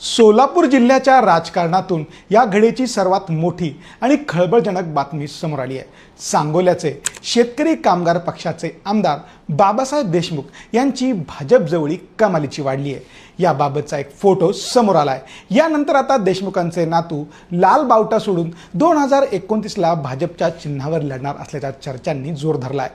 सोलापूर जिल्ह्याच्या राजकारणातून या घडीची सर्वात मोठी आणि खळबळजनक बातमी समोर आली आहे। सांगोल्याचे शेतकरी कामगार पक्षाचे आमदार बाबासाहेब देशमुख यांची भाजप जवळी कमालीची वाढली आहे। याबाबतचा एक फोटो समोर आलाय। यानंतर आता देशमुखांचे नातू लाल बावटा सोडून 2029ला भाजपच्या चिन्हावर लढणार असल्याच्या चर्चांनी जोर धरलाय।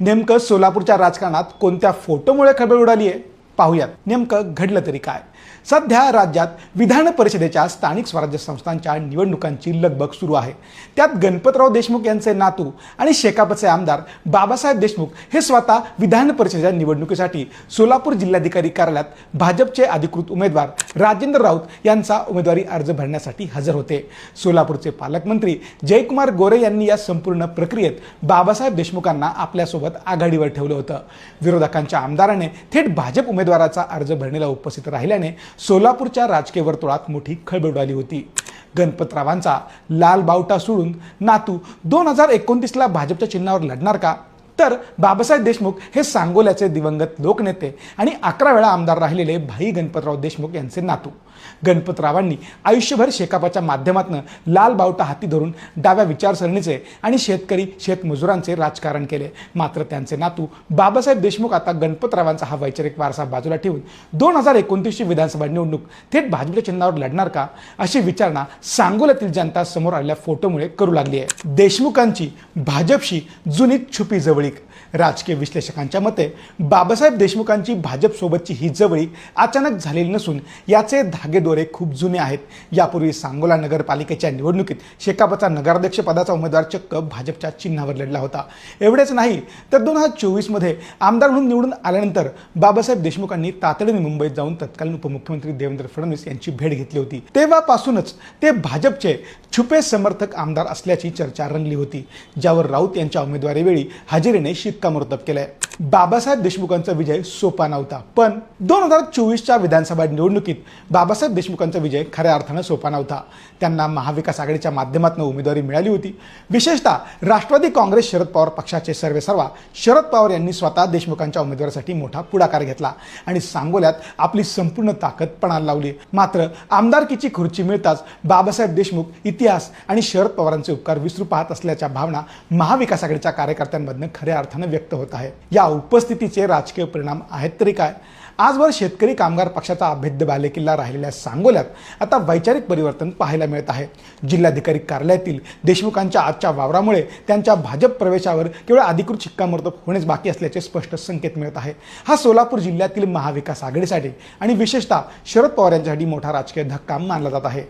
नेमकं सोलापूरच्या राजकारणात कोणत्या फोटोमुळे खळबळ उडाली आहे पाहूयात। नेमकं घडलं तरी काय? सध्या राज्यात विधान परिषदेच्या स्थानिक स्वराज्य संस्थांच्या निवडणुकांची लगबग सुरू आहे। त्यात गणपतराव देशमुख यांचे नातू आणि शेकापचे आमदार बाबासाहेब देशमुख हे स्वतः विधान परिषदेच्या निवडणुकीसाठी सोलापूर जिल्हाधिकारी कार्यालयात भाजपचे अधिकृत उमेदवार राजेंद्र राऊत यांचा उमेदवारी अर्ज भरण्यासाठी हजर होते। सोलापूरचे पालकमंत्री जयकुमार गोरे यांनी या संपूर्ण प्रक्रियेत बाबासाहेब देशमुखांना आपल्यासोबत आघाडीवर ठेवलं होतं। विरोधकांच्या आमदाराने थेट भाजप उमेदवाराचा अर्ज भरणीला उपस्थित राहिल्याने सोलापूरच्या राजकीय वर्तुळात मोठी खळबळ उडाली होती। गणपतरावांचा लाल बावटा सोडून नातू 2029ला भाजपच्या चिन्हावर लढणार का? तर बाबासाहेब देशमुख हे सांगोल्याचे दिवंगत लोकनेते आणि 11 वेळा आमदार राहिलेले भाई गणपतराव देशमुख यांचे नातू। गणपतरावांनी आयुष्यभर शेकापाच्या माध्यमातून लाल बावटा हाती धरून डाव्या विचारसरणीचे आणि शेतकरी शेतमजुरांचे राजकारण केले। मात्र त्यांचे नातू बाबासाहेब देशमुख आता गणपतरावांचा हा वैचारिक वारसा बाजूला ठेवून 2029ची विधानसभा निवडणूक थेट भाजपच्या चिन्हावर लढणार का अशी विचारणा सांगोल्यातील जनता समोर आलेल्या फोटोमुळे करू लागली आहे। देशमुखांची भाजपशी जुनी छुपी जवळीक। राजकीय विश्लेषकांच्या मते बाबासाहेब देशमुखांची भाजपसोबतची ही जवळीक अचानक झालेली नसून याचे धागेदोरे खूप जुने आहेत। यापूर्वी सांगोला नगरपालिकेच्या निवडणुकीत शेकापचा नगराध्यक्ष पदाचा उमेदवार चक्क भाजपच्या चिन्हावर लढला होता। एवढेच नाही तर 2024मध्ये आमदार म्हणून निवडून आल्यानंतर बाबासाहेब देशमुखांनी तातडीने मुंबईत जाऊन तत्कालीन उपमुख्यमंत्री देवेंद्र फडणवीस यांची भेट घेतली होती। तेव्हापासूनच ते भाजपचे छुपे समर्थक आमदार असल्याची चर्चा रंगली होती, ज्यावर राऊत यांच्या उमेदवारीवेळी हजेरीने शिक्कामोर्तब केलंय। बाबासाहेब देशमुखांचा विजय सोपा नव्हता, पण 2024च्या विधानसभा निवडणुकीत बाबासाहेब देशमुखांचा विजय खऱ्या अर्थानं सोपा नव्हता। त्यांना महाविकास आघाडीच्या माध्यमातून उमेदवारी मिळाली होती। विशेषतः राष्ट्रवादी काँग्रेस शरद पवार पक्षाचे सर्वेसर्वा शरद पवार यांनी स्वतः देशमुखांच्या उमेदवारीसाठी मोठा पुढाकार घेतला आणि सांगोल्यात आपली संपूर्ण ताकद पणाला लावली। मात्र आमदारकीची खुर्ची मिळताच बाबासाहेब देशमुख इतिहास आणि शरद पवारांचे उपकार विसरू पाहत असल्याच्या भावना महाविकास आघाडीच्या कार्यकर्त्यांमधून खऱ्या अर्थानं व्यक्त होत आहे। या उपस्थितीचे राजकीय परिणाम आहेत तरी काय? आजवर शेतकरी कामगार पक्षाचा अभेद्य बालेकिल्ला राहिलेल्या सांगोल्यात आता वैचारिक परिवर्तन पाहायला मिळत आहे। जिल्हाधिकारी कार्यालयातील देशमुखांच्या आजच्या वावरामुळे त्यांच्या भाजप प्रवेशावर केवळ अधिकृत शिक्कामोर्तब होणेच बाकी असल्याचे स्पष्ट संकेत मिळत आहे। हा सोलापूर जिल्ह्यातील महाविकास आघाडीसाठी आणि विशेषतः शरद पवार यांच्यासाठी मोठा राजकीय धक्का मानला जात आहे।